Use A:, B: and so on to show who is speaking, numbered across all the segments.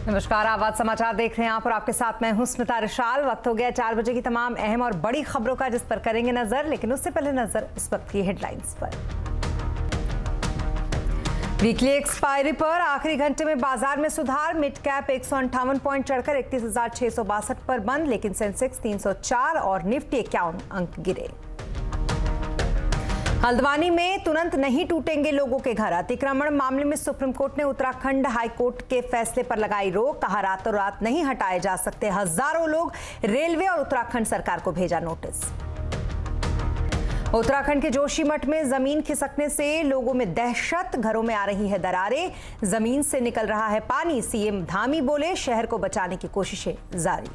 A: नमस्कार, आवाज समाचार देख रहे हैं आप और आपके साथ मैं हूं स्मिता रिशाल। वक्त हो गया 4 बजे की तमाम अहम और बड़ी खबरों का, जिस पर करेंगे नजर। लेकिन उससे पहले नजर इस वक्त की हेडलाइंस पर। वीकली एक्सपायरी पर आखिरी घंटे में बाजार में सुधार। मिड कैप 158 पॉइंट चढ़कर 31,662 पर बंद, लेकिन सेंसेक्स 304 और निफ्टी 51 अंक गिरे। हल्द्वानी में तुरंत नहीं टूटेंगे लोगों के घर। अतिक्रमण मामले में सुप्रीम कोर्ट ने उत्तराखंड हाई कोर्ट के फैसले पर लगाई रोक। कहा रातों रात नहीं हटाए जा सकते हजारों लोग। रेलवे और उत्तराखंड सरकार को भेजा नोटिस। उत्तराखंड के जोशीमठ में जमीन खिसकने से लोगों में दहशत। घरों में आ रही है दरारें, जमीन से निकल रहा है पानी। सीएम धामी बोले शहर को बचाने की कोशिशें जारी।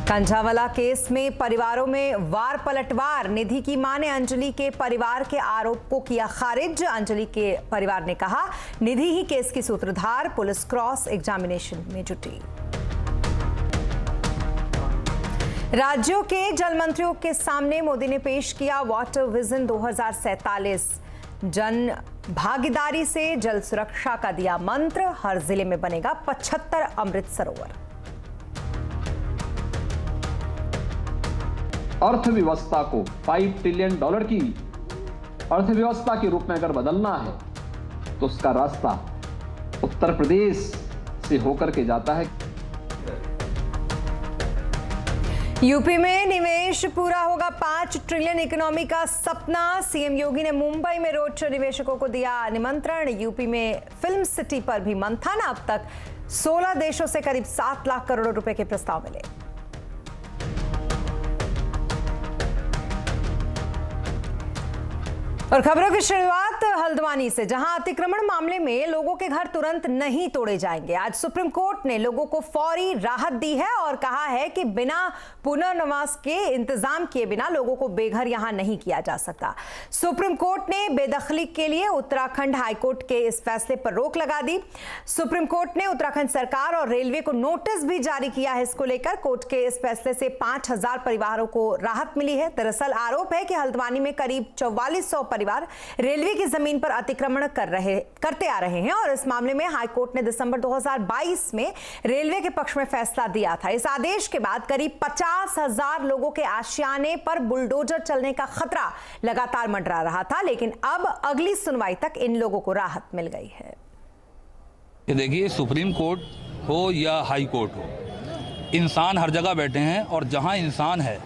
A: कंझावाला केस में परिवारों में वार पलटवार। निधि की मां ने अंजलि के परिवार के आरोप को किया खारिज। अंजलि के परिवार ने कहा निधि ही केस की सूत्रधार। पुलिस क्रॉस एग्जामिनेशन में जुटी। राज्यों के जल मंत्रियों के सामने मोदी ने पेश किया वाटर विजन 2047। जन भागीदारी से जल सुरक्षा का दिया मंत्र। हर जिले में बनेगा 75 अमृत सरोवर।
B: अर्थव्यवस्था को $5 ट्रिलियन की अर्थव्यवस्था के रूप में अगर बदलना है तो उसका रास्ता उत्तर प्रदेश से होकर के जाता है।
A: यूपी में निवेश पूरा होगा 5 ट्रिलियन इकोनॉमी का सपना। सीएम योगी ने मुंबई में रोड शो निवेशकों को दिया निमंत्रण। यूपी में फिल्म सिटी पर भी मंथन। अब तक 16 देशों से करीब 7 लाख करोड़ रुपए के प्रस्ताव मिले। और खबरों की शुरुआत हल्द्वानी से, जहां अतिक्रमण मामले में लोगों के घर तुरंत नहीं तोड़े जाएंगे। आज सुप्रीम कोर्ट ने लोगों को फौरी राहत दी है और कहा है कि बिना पुनर्वास के इंतजाम किए बिना लोगों को बेघर यहां नहीं किया जा सकता। सुप्रीम कोर्ट ने बेदखली के लिए उत्तराखंड हाईकोर्ट के इस फैसले पर रोक लगा दी। सुप्रीम कोर्ट ने उत्तराखंड सरकार और रेलवे को नोटिस भी जारी किया है। इसको लेकर कोर्ट के इस फैसले से 5,000 परिवारों को राहत मिली है। दरअसल आरोप है कि हल्द्वानी में करीब 4400 परिवार रेलवे की जमीन पर अतिक्रमण करते आ रहे हैं और इस मामले में हाईकोर्ट ने दिसंबर 2022 में रेलवे के पक्ष में फैसला दिया था। इस आदेश के बाद करीब 50,000 लोगों के आशियाने पर बुलडोजर चलने का खतरा लगातार मंडरा रहा था, लेकिन अब अगली सुनवाई तक इन लोगों को राहत मिल गई है।
C: देखिए, सुप्रीम कोर्ट हो या हाई कोर्ट हो, इंसान हर जगह बैठे हैं और जहां इंसान है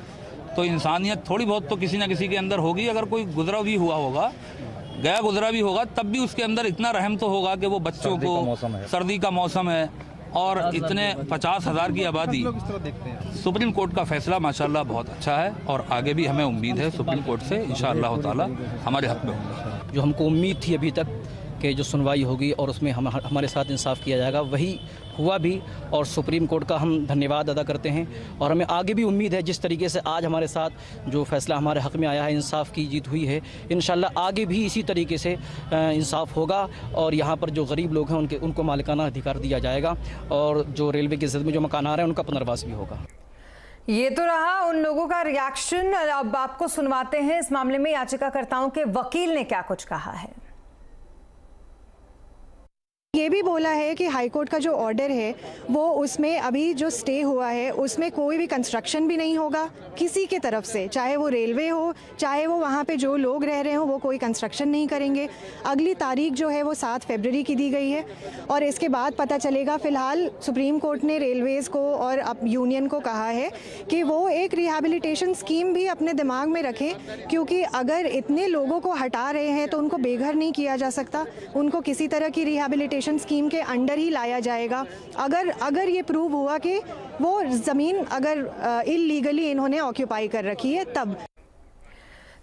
C: तो इंसानियत थोड़ी बहुत तो किसी ना किसी के अंदर होगी। अगर कोई गुजरा भी हुआ होगा, गया गुजरा भी होगा, तब भी उसके अंदर इतना रहम तो होगा कि वो बच्चों को, सर्दी का मौसम है और इतने 50,000 की आबादी। सुप्रीम कोर्ट का फैसला माशाल्लाह बहुत अच्छा है और आगे भी हमें उम्मीद है सुप्रीम कोर्ट से इंशाअल्लाह ताला हमारे हक में होगा।
D: जो हमको उम्मीद थी अभी तक कि जो सुनवाई होगी और उसमें हमारे साथ इंसाफ किया जाएगा, वही हुआ भी और सुप्रीम कोर्ट का हम धन्यवाद अदा करते हैं। और हमें आगे भी उम्मीद है जिस तरीके से आज हमारे साथ जो फैसला हमारे हक़ में आया है, इंसाफ की जीत हुई है, इंशाल्लाह आगे भी इसी तरीके से इंसाफ होगा और यहाँ पर जो गरीब लोग हैं उनको मालिकाना अधिकार दिया जाएगा और जो रेलवे की ज़द में जो मकान आ रहे हैं उनका पुनर्वास भी होगा।
A: ये तो रहा उन लोगों का रिएक्शन। अब आपको सुनवाते हैं इस मामले में याचिकाकर्ताओं के वकील ने क्या कुछ कहा है।
E: ये भी बोला है कि हाईकोर्ट का जो ऑर्डर है वो उसमें अभी जो स्टे हुआ है उसमें कोई भी कंस्ट्रक्शन भी नहीं होगा किसी के तरफ से, चाहे वो रेलवे हो चाहे वो वहाँ पे जो लोग रह रहे हो, वो कोई कंस्ट्रक्शन नहीं करेंगे। अगली तारीख जो है वो 7 फरवरी की दी गई है और इसके बाद पता चलेगा। फ़िलहाल सुप्रीम कोर्ट ने रेलवेज़ को और अब यूनियन को कहा है कि वो एक रिहैबिलिटेशन स्कीम भी अपने दिमाग में रखें, क्योंकि अगर इतने लोगों को हटा रहे हैं तो उनको बेघर नहीं किया जा सकता। उनको किसी तरह की रिहैबिलिटेशन स्कीम के अंडर ही लाया जाएगा। अगर ये प्रूव हुआ कि वो ज़मीन अगर इल्लीगली इन्होंने ऑक्यूपाई कर रखी है तब।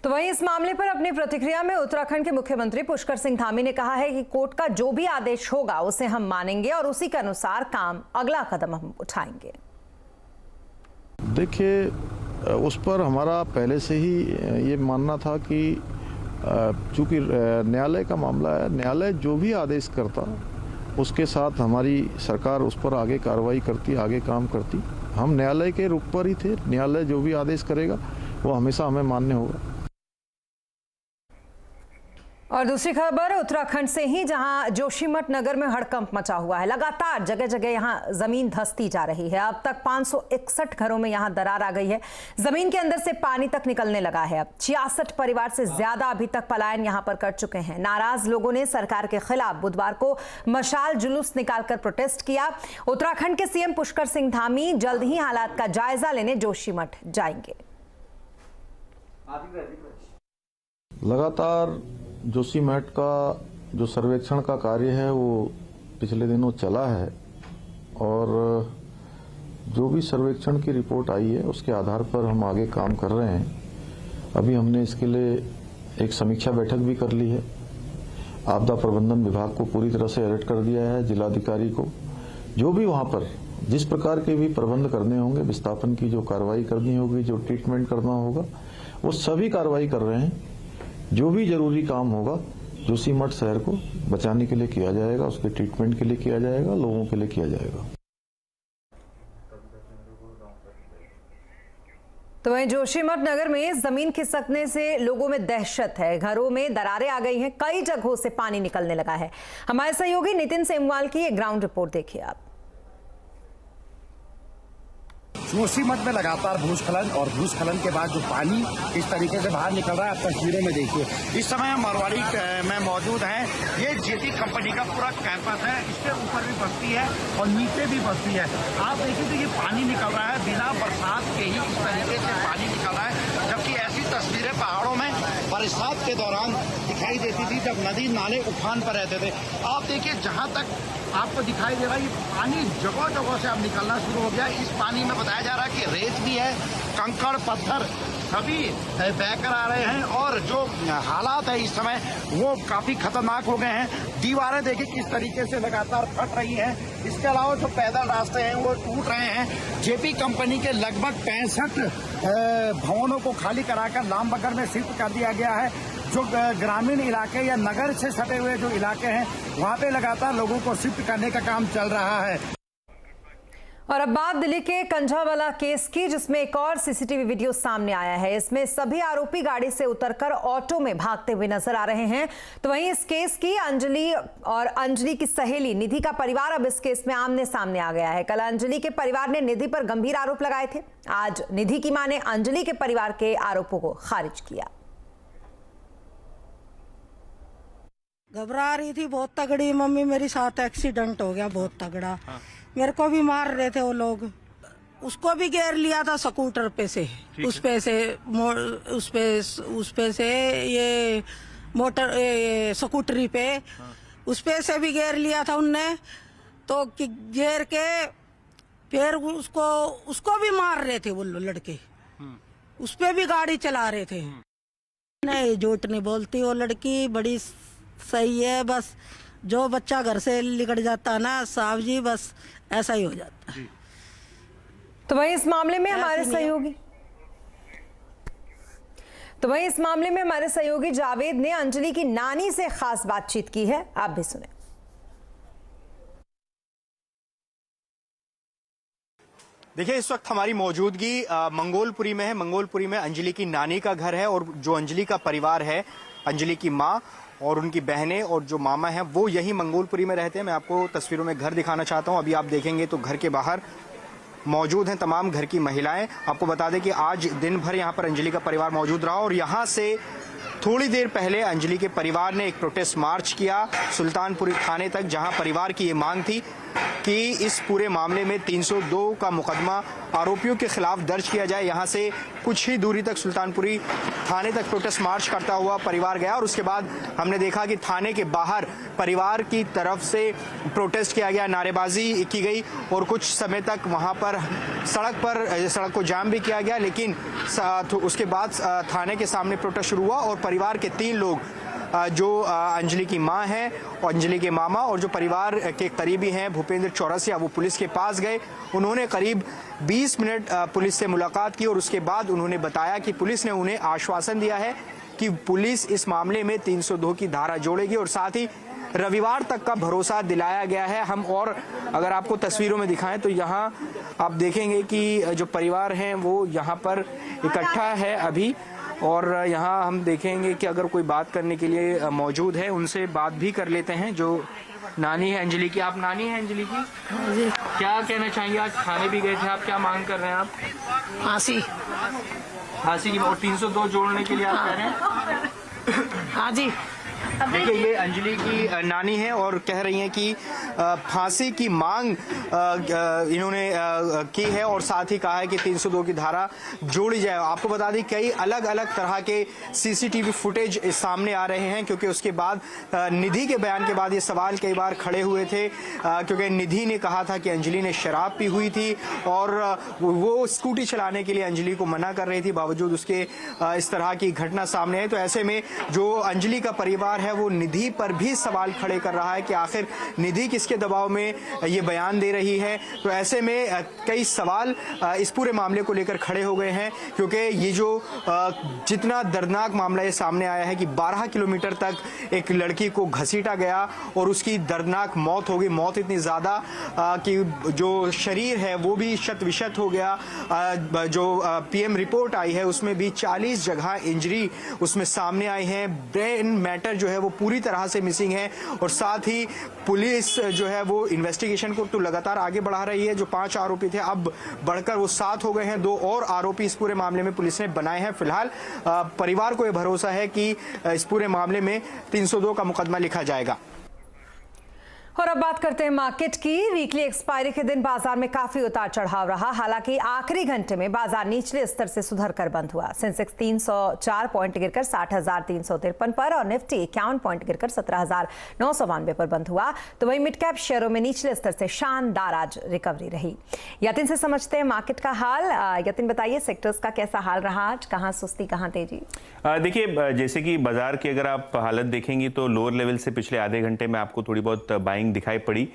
A: तो वहीं इस मामले पर अपनी प्रतिक्रिया में उत्तराखंड के मुख्यमंत्री पुष्कर सिंह धामी ने कहा है कि कोर्ट का जो भी आदेश होगा उसे हम मानेंगे और उसी के अनुसार अगला कदम हम उठाएंगे।
F: देखिए, उस पर हमारा पहले से ही ये मानना था कि चूँकि न्यायालय का मामला है, न्यायालय जो भी आदेश करता उसके साथ हमारी सरकार उस पर आगे कार्रवाई करती, आगे काम करती। हम न्यायालय के रुख पर ही थे। न्यायालय जो भी आदेश करेगा वो हमेशा हमें मान्य होगा।
A: और दूसरी खबर उत्तराखंड से ही, जहां जोशीमठ नगर में हड़कंप मचा हुआ है। लगातार जगह जगह यहां जमीन धंसती जा रही है। अब तक 561 घरों में यहां दरार आ गई है। जमीन के अंदर से पानी तक निकलने लगा है। अब 66 परिवार से ज्यादा अभी तक पलायन यहां पर कर चुके हैं। नाराज लोगों ने सरकार के खिलाफ बुधवार को मशाल जुलूस निकालकर प्रोटेस्ट किया। उत्तराखंड के सीएम पुष्कर सिंह धामी जल्द ही हालात का जायजा लेने जोशीमठ जाएंगे।
F: लगातार जोशीमठ का जो सर्वेक्षण का कार्य है वो पिछले दिनों चला है और जो भी सर्वेक्षण की रिपोर्ट आई है उसके आधार पर हम आगे काम कर रहे हैं। अभी हमने इसके लिए एक समीक्षा बैठक भी कर ली है। आपदा प्रबंधन विभाग को पूरी तरह से अलर्ट कर दिया है, जिलाधिकारी को। जो भी वहां पर जिस प्रकार के भी प्रबंध करने होंगे, विस्थापन की जो कार्रवाई करनी होगी, जो ट्रीटमेंट करना होगा, वो सभी कार्रवाई कर रहे हैं। जो भी जरूरी काम होगा जोशीमठ शहर को बचाने के लिए किया जाएगा, उसके ट्रीटमेंट के लिए किया जाएगा, लोगों के लिए किया जाएगा।
A: तो वहीं जोशीमठ नगर में जमीन खिसकने से लोगों में दहशत है। घरों में दरारें आ गई हैं, कई जगहों से पानी निकलने लगा है। हमारे सहयोगी नितिन सेमवाल की एक ग्राउंड रिपोर्ट देखिए आप।
G: जोशीमठ में लगातार भूस्खलन और भूस्खलन के बाद जो पानी इस तरीके से बाहर निकल रहा है, आप तस्वीरों में देखिए। इस समय हम मारवाड़ी में मौजूद हैं। ये जेपी कंपनी का पूरा कैंपस है। इसके ऊपर भी बस्ती है और नीचे भी बस्ती है। आप देखिए तो ये पानी निकल रहा है, बिना बरसात के ही इस तरीके से पानी निकल रहा है। जबकि ऐसी तस्वीरें पहाड़ों में बरसात के दौरान दिखाई देती थी जब नदी नाले उफान पर रहते थे। आप देखिए जहां तक आपको दिखाई दे रहा है ये पानी जगह जगह से अब निकलना शुरू हो गया। इस पानी में बताया जा रहा है कि रेत भी है, कंकड़ पत्थर सभी बहकर आ रहे हैं और जो हालात है इस समय वो काफी खतरनाक हो गए हैं। दीवारें देखिए किस तरीके से लगातार फट रही हैं। इसके अलावा जो पैदल रास्ते हैं वो टूट रहे हैं। जेपी कंपनी के लगभग 65 भवनों को खाली कराकर लामबगर में शिफ्ट कर दिया गया है। जो ग्रामीण इलाके या नगर से सटे हुए जो इलाके हैं वहां पे लगातार लोगों को शिफ्ट करने का काम चल रहा है।
A: और अब बात दिल्ली के कंझावाला केस की, जिसमें एक और सीसीटीवी वीडियो सामने आया है। इसमें सभी आरोपी गाड़ी से उतरकर ऑटो में भागते हुए नजर आ रहे हैं। तो वहीं इस केस की अंजलि और अंजलि की सहेली निधि का परिवार अब इस केस में आमने सामने आ गया है। कल अंजलि के परिवार ने निधि पर गंभीर आरोप लगाए थे। आज निधि की मां ने अंजलि के परिवार के आरोपों को खारिज किया।
H: घबरा रही थी बहुत तगड़ी। मम्मी मेरे साथ एक्सीडेंट हो गया बहुत तगड़ा। मेरे को भी मार रहे थे वो लोग। उसको भी घेर लिया था स्कूटर पे से, उस पे से ये मोटर स्कूटरी पे उस पे से भी घेर लिया था उनने। तो घेर के फिर उसको भी मार रहे थे वो लड़के। उस पे भी गाड़ी चला रहे थे। नहीं झूठ नहीं बोलती वो लड़की, बड़ी सही है। बस जो बच्चा घर से निकल जाता ना साहब जी, बस ऐसा ही हो जाता है।
A: तो वहीं इस मामले में हमारे सहयोगी जावेद ने अंजलि की नानी से खास बातचीत की है। आप भी सुने।
I: देखिए इस वक्त हमारी मौजूदगी मंगोलपुरी में है। मंगोलपुरी में अंजलि की नानी का घर है और जो अंजलि का परिवार है, अंजलि की माँ और उनकी बहनें और जो मामा हैं वो यही मंगोलपुरी में रहते हैं। मैं आपको तस्वीरों में घर दिखाना चाहता हूं। अभी आप देखेंगे तो घर के बाहर मौजूद हैं तमाम घर की महिलाएं। आपको बता दें कि आज दिन भर यहां पर अंजलि का परिवार मौजूद रहा और यहां से थोड़ी देर पहले अंजलि के परिवार ने एक प्रोटेस्ट मार्च किया सुल्तानपुरी थाने तक, जहां परिवार की ये मांग थी कि इस पूरे मामले में 302 का मुकदमा आरोपियों के खिलाफ दर्ज किया जाए। यहां से कुछ ही दूरी तक सुल्तानपुरी थाने तक प्रोटेस्ट मार्च करता हुआ परिवार गया और उसके बाद हमने देखा कि थाने के बाहर परिवार की तरफ से प्रोटेस्ट किया गया, नारेबाजी की गई और कुछ समय तक वहां पर सड़क को जाम भी किया गया। लेकिन उसके बाद थाने के सामने प्रोटेस्ट शुरू हुआ और परिवार के 3 लोग जो अंजलि की मां है और अंजलि के मामा और जो परिवार के करीबी हैं भूपेंद्र चौरसिया, वो पुलिस के पास गए। उन्होंने करीब 20 मिनट पुलिस से मुलाकात की और उसके बाद उन्होंने बताया कि पुलिस ने उन्हें आश्वासन दिया है कि पुलिस इस मामले में 302 की धारा जोड़ेगी और साथ ही रविवार तक का भरोसा दिलाया गया है। हम और अगर आपको तस्वीरों में दिखाएं तो यहाँ आप देखेंगे कि जो परिवार हैं वो यहाँ पर इकट्ठा है अभी और यहाँ हम देखेंगे कि अगर कोई बात करने के लिए मौजूद है, उनसे बात भी कर लेते हैं। जो नानी है अंजलि की, आप नानी हैं अंजलि की, क्या कहना चाहेंगे? आज खाने भी गए थे आप, क्या मांग कर रहे हैं आप?
H: फांसी
I: की 302 जोड़ने के लिए आप कह रहे हैं?
H: हाँ जी।
I: देखिए, ये अंजलि की नानी है और कह रही हैं कि फांसी की मांग इन्होंने की है और साथ ही कहा है कि 302 की धारा जोड़ी जाए। आपको बता दें कई अलग अलग तरह के सीसीटीवी फुटेज सामने आ रहे हैं, क्योंकि उसके बाद निधि के बयान के बाद ये सवाल कई बार खड़े हुए थे, क्योंकि निधि ने कहा था कि अंजलि ने शराब पी हुई थी और वो स्कूटी चलाने के लिए अंजलि को मना कर रही थी, बावजूद उसके इस तरह की घटना सामने है। तो ऐसे में जो अंजलि का परिवार है वो निधि पर भी सवाल खड़े कर रहा है कि आखिर निधि किसके दबाव में ये बयान दे रही है। तो ऐसे में कई सवाल इस पूरे मामले को लेकर खड़े हो गए हैं, क्योंकि ये जो जितना दर्दनाक मामला ये सामने आया है कि 12 किलोमीटर तक एक लड़की को घसीटा गया और उसकी दर्दनाक मौत हो गई। मौत इतनी ज़्यादा कि जो शरीर है वो भी शत विशत हो गया। जो पीएम रिपोर्ट आई है उसमें भी 40 जगह इंजरी उसमें सामने आई है। ब्रेन मैटर जो है वो पूरी तरह से मिसिंग है और साथ ही पुलिस जो है वो इन्वेस्टिगेशन को तो लगातार आगे बढ़ा रही है। जो 5 आरोपी थे अब बढ़कर वो 7 हो गए हैं। 2 और आरोपी इस पूरे मामले में पुलिस ने बनाए हैं। फिलहाल परिवार को यह भरोसा है कि इस पूरे मामले में 302 का मुकदमा लिखा जाएगा।
A: और अब बात करते हैं मार्केट की। वीकली एक्सपायरी के दिन बाजार में काफी उतार चढ़ाव रहा। हालांकि आखिरी घंटे में बाजार निचले स्तर से सुधर कर बंद हुआ। सेंसेक्स 304 पॉइंट गिरकर 60,353 पर और निफ्टी 51 पॉइंट गिरकर 17,992 पर बंद हुआ। तो वहीं मिड कैप शेयरों में निचले स्तर से शानदार आज रिकवरी रही। यतिन से समझते हैं मार्केट का हाल। यतिन बताइए, सेक्टर्स का कैसा हाल रहा आज? कहाँ सुस्ती, कहाँ तेजी?
J: देखिए, जैसे कि बाजार की अगर आप हालत देखेंगी तो लोअर लेवल से पिछले आधे घंटे में आपको थोड़ी बहुत बाइंग दिखाई पड़ी,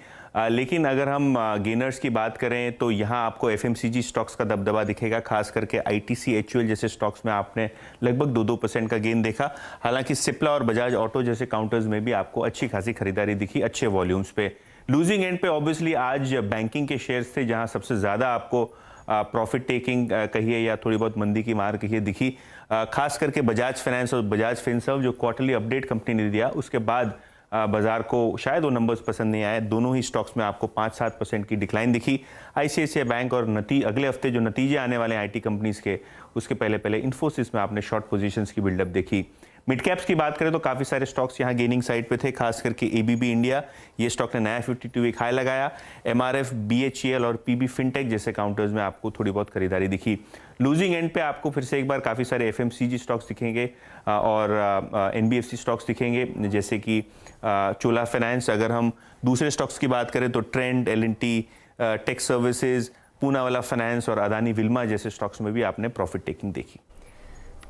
J: लेकिन अगर हम गेनर्स की बात करें तो यहाँ आपको एफएमसीजी स्टॉक्स का दबदबा दिखेगा। खास करके आईटीसी, एचयूएल जैसे स्टॉक्स में आपने लगभग 2% का गेन देखा। हालांकि सिप्ला और बजाज ऑटो जैसे काउंटर्स में भी आपको अच्छी खासी खरीदारी दिखी, अच्छे वॉल्यूम्स पे। लूजिंग एंड पे ऑब्वियसली आज बैंकिंग के शेयर्स थे, जहाँ सबसे ज़्यादा आपको प्रॉफिट टेकिंग कहिए या थोड़ी बहुत मंदी की मार कहिए दिखी। खास करके बजाज फाइनेंस और बजाज फिनसर्व जो क्वार्टरली अपडेट कंपनी ने दिया, उसके बाद बाजार को शायद वो नंबर्स पसंद नहीं आए। दोनों ही स्टॉक्स में आपको 5-7% की डिक्लाइन दिखी। आईसीआईसीआई बैंक और अगले हफ्ते जो नतीजे आने वाले हैं आईटी कंपनीज के, उसके पहले इन्फोसिस में आपने शॉर्ट पोजीशंस की बिल्डअप देखी। मिड कैप्स की बात करें तो काफ़ी सारे स्टॉक्स यहाँ गेनिंग साइड पे थे। खास करके एबीबी इंडिया, ये स्टॉक ने नया 52 वीक हाई लगाया। एमआरएफ, बीएचईएल और पीबी फिनटेक जैसे काउंटर्स में आपको थोड़ी बहुत खरीदारी दिखी। लूजिंग एंड पे आपको फिर से एक बार काफ़ी सारे एफएमसीजी स्टॉक्स दिखेंगे और एनबीएफसी स्टॉक्स दिखेंगे, जैसे कि चोला फाइनेंस। अगर हम दूसरे स्टॉक्स की बात करें तो Trent, L&T, tech services, Poonawalla finance और अदानी विल्मा जैसे स्टॉक्स में भी आपने प्रॉफिट टेकिंग देखी।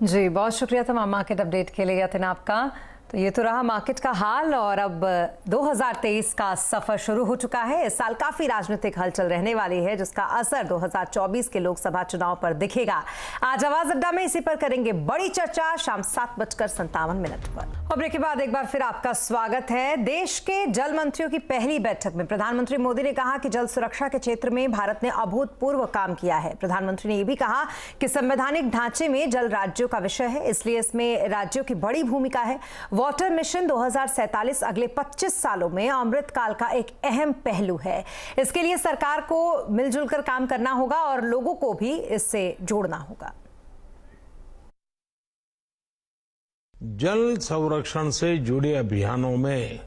A: जी, बहुत शुक्रिया तमाम मार्केट अपडेट के लिए यतिन आपका। तो ये तो रहा मार्केट का हाल। और अब 2023 का सफर शुरू हो चुका है। इस साल काफी राजनीतिक हलचल रहने वाली है, जिसका असर 2024 के लोकसभा चुनाव पर दिखेगा। आज आवाज अड्डा में इसी पर करेंगे बड़ी चर्चा शाम 7:57 पर। और ब्रेक के बाद एक बार फिर आपका स्वागत है। देश के जल मंत्रियों की पहली बैठक में प्रधानमंत्री मोदी ने कहा कि जल सुरक्षा के क्षेत्र में भारत ने अभूतपूर्व काम किया है। प्रधानमंत्री ने यह भी कहा कि संवैधानिक ढांचे में जल राज्यों का विषय है, इसलिए इसमें राज्यों की बड़ी भूमिका है। वाटर मिशन 2047 अगले 25 सालों में अमृत काल का एक अहम पहलू है। इसके लिए सरकार को मिलजुल कर काम करना होगा और लोगों को भी इससे जोड़ना होगा।
K: जल संरक्षण से जुड़े अभियानों में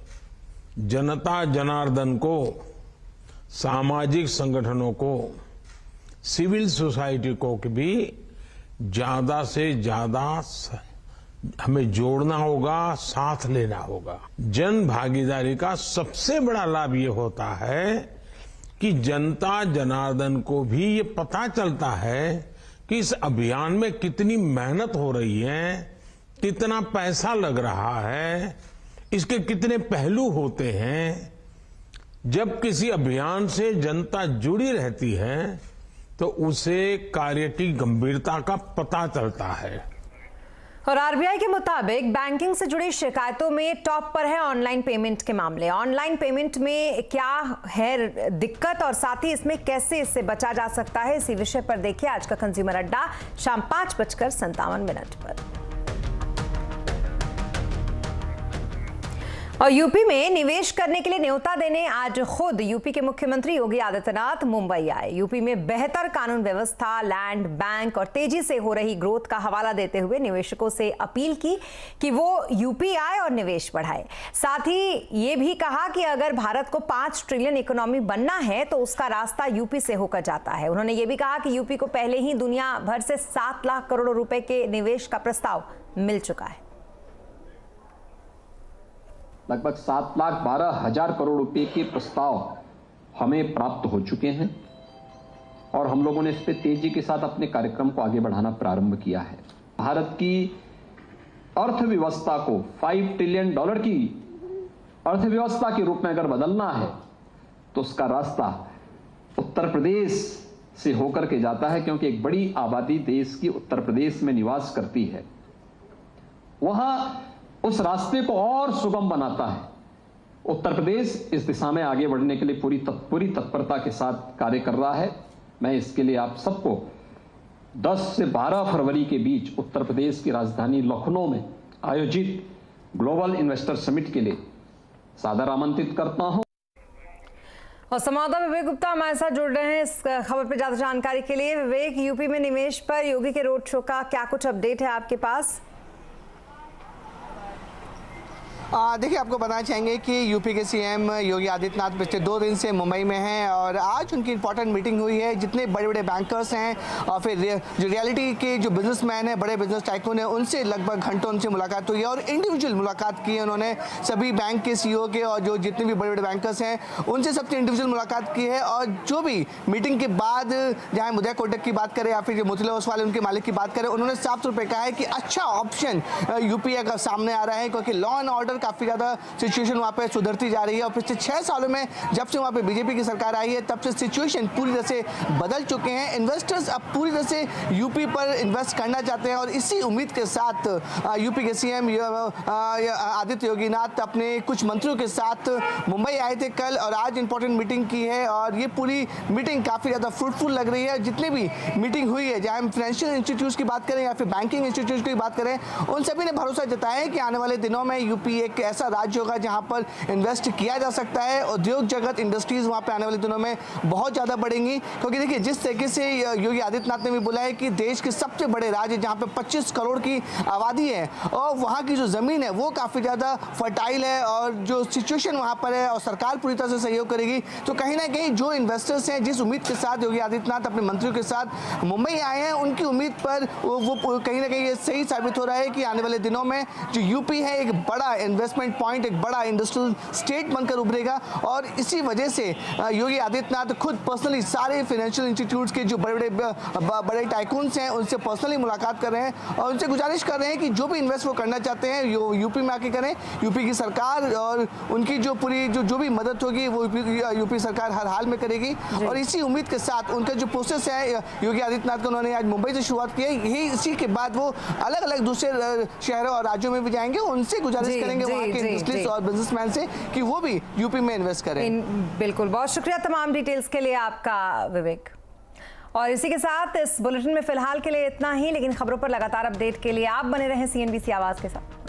K: जनता जनार्दन को, सामाजिक संगठनों को, सिविल सोसाइटी को भी ज्यादा से ज्यादा हमें जोड़ना होगा, साथ लेना होगा। जन भागीदारी का सबसे बड़ा लाभ ये होता है कि जनता जनार्दन को भी ये पता चलता है कि इस अभियान में कितनी मेहनत हो रही है, कितना पैसा लग रहा है, इसके कितने पहलू होते हैं। जब किसी अभियान से जनता जुड़ी रहती है तो उसे कार्य की गंभीरता का पता चलता है।
A: और आरबीआई के मुताबिक बैंकिंग से जुड़ी शिकायतों में टॉप पर है ऑनलाइन पेमेंट के मामले। ऑनलाइन पेमेंट में क्या है दिक्कत और साथ ही इसमें कैसे इससे बचा जा सकता है, इसी विषय पर देखिए आज का कंज्यूमर अड्डा शाम 5:57 पर। और यूपी में निवेश करने के लिए न्योता देने आज खुद यूपी के मुख्यमंत्री योगी आदित्यनाथ मुंबई आए। यूपी में बेहतर कानून व्यवस्था, लैंड बैंक और तेजी से हो रही ग्रोथ का हवाला देते हुए निवेशकों से अपील की कि वो यूपी आए और निवेश बढ़ाए। साथ ही ये भी कहा कि अगर भारत को 5 ट्रिलियन इकोनॉमी बनना है तो उसका रास्ता यूपी से होकर जाता है। उन्होंने ये भी कहा कि यूपी को पहले ही दुनिया भर से 7 लाख करोड़ रुपए के निवेश का प्रस्ताव मिल चुका है।
B: लगभग 7,12,000 करोड़ रुपए के प्रस्ताव हमें प्राप्त हो चुके हैं और हम लोगों ने इस पे तेजी के साथ अपने कार्यक्रम को आगे बढ़ाना प्रारंभ किया है। भारत की अर्थव्यवस्था को 5 ट्रिलियन डॉलर की अर्थव्यवस्था के रूप में अगर बदलना है तो उसका रास्ता उत्तर प्रदेश से होकर के जाता है, क्योंकि एक बड़ी आबादी देश की उत्तर प्रदेश में निवास करती है। वहां उस रास्ते को और सुगम बनाता है। उत्तर प्रदेश इस दिशा में आगे बढ़ने के लिए पूरी तत्परता के साथ कार्य कर रहा है। मैं इसके लिए आप सबको 10 से 12 फरवरी के बीच उत्तर प्रदेश की राजधानी लखनऊ में आयोजित ग्लोबल इन्वेस्टर समिट के लिए सादर आमंत्रित करता हूं।
A: और संवाददाता विवेक गुप्ता हमारे साथ जुड़ रहे हैं इस खबर पर ज्यादा जानकारी के लिए। विवेक, यूपी में निवेश पर योगी के रोड शो का क्या कुछ अपडेट है आपके पास?
L: देखिए, आपको बताना चाहेंगे कि यूपी के सीएम योगी आदित्यनाथ पिछले 2 दिन से मुंबई में हैं और आज उनकी इंपॉर्टेंट मीटिंग हुई है। जितने बड़े बड़े बैंकर्स हैं और फिर जो रियलिटी के जो बिजनेसमैन हैं, बड़े बिजनेस टाइकून हैं, उनसे लगभग घंटों उनसे मुलाकात हुई है और इंडिविजुअल मुलाकात की है उन्होंने। सभी बैंक के सीईओ के और जो जितने भी बड़े बड़े बैंकर्स हैं उनसे सबसे इंडिविजुअल मुलाकात की है। और जो भी मीटिंग के बाद जहाँ उदय कोटक की बात करें या फिर जो मोतीलाल ओसवाल उनके मालिक की बात करें, उन्होंने साफ तौर पर कहा है कि अच्छा ऑप्शन यूपी का सामने आ रहा है, क्योंकि लॉ एंड ऑर्डर काफ़ी ज़्यादा सिचुएशन वहाँ पे सुधरती जा रही है। और पिछले 6 सालों में जब से वहाँ पे बीजेपी की सरकार आई है तब से सिचुएशन पूरी तरह से बदल चुके हैं। इन्वेस्टर्स अब पूरी तरह से यूपी पर इन्वेस्ट करना चाहते हैं और इसी उम्मीद के साथ यूपी के सीएम आदित्य योगीनाथ अपने कुछ मंत्रियों के साथ मुंबई आए थे कल और आज इंपॉर्टेंट मीटिंग की है और ये पूरी मीटिंग काफ़ी ज़्यादा फ्रूटफुल लग रही है। जितने भी मीटिंग हुई है, चाहे हम फाइनेंशियल इंस्टीट्यूट्स की बात करें या फिर बैंकिंग इंस्टीट्यूट्स की बात करें, उन सभी ने भरोसा जताया है कि आने वाले दिनों में यूपी एक ऐसा राज्य होगा जहां पर इन्वेस्ट किया जा सकता है। उद्योग जगत, इंडस्ट्रीज वहां पे आने वाले दिनों में बहुत ज़्यादा बढ़ेंगी, क्योंकि देखिए जिस तरीके से योगी आदित्यनाथ ने भी बोला है कि देश के सबसे बड़े राज्य जहां पे 25 करोड़ की आबादी है और वहां की जो ज़मीन है वो काफ़ी ज़्यादा फर्टाइल है और जो सिचुएशन वहां पर है और सरकार पूरी तरह से सहयोग करेगी, तो कहीं ना कहीं जो इन्वेस्टर्स हैं जिस उम्मीद के साथ योगी आदित्यनाथ अपने मंत्रियों के साथ मुंबई आए हैं, उनकी उम्मीद पर वो कहीं ना कहीं ये सही साबित हो रहा है कि आने वाले दिनों में जो यूपी है एक बड़ा इन्वेस्टमेंट पॉइंट, एक बड़ा इंडस्ट्रियल स्टेट बनकर उभरेगा। और इसी वजह से योगी आदित्यनाथ खुद पर्सनली सारे फाइनेंशियल इंस्टीट्यूट्स के जो बड़े टाइकून्स हैं उनसे पर्सनली मुलाकात कर रहे हैं और उनसे गुजारिश कर रहे हैं कि जो भी इन्वेस्ट वो करना चाहते हैं यूपी में आके करें। यूपी की सरकार और उनकी जो पूरी जो भी मदद होगी वो यूपी सरकार हर हाल में करेगी। और इसी उम्मीद के साथ उनका जो प्रोसेस है योगी आदित्यनाथ को उन्होंने आज मुंबई से शुरुआत की है, यही इसी के बाद वो अलग अलग दूसरे शहरों और राज्यों में भी जाएंगे, उनसे गुजारिश करेंगे वहाँ के इंडस्ट्रीज और बिजनेसमैन से कि वो भी यूपी में इन्वेस्ट करें।
A: बिल्कुल, बहुत शुक्रिया तमाम डिटेल्स के लिए आपका विवेक। और इसी के साथ इस बुलेटिन में फिलहाल के लिए इतना ही, लेकिन खबरों पर लगातार अपडेट के लिए आप बने रहें CNBC आवाज के साथ।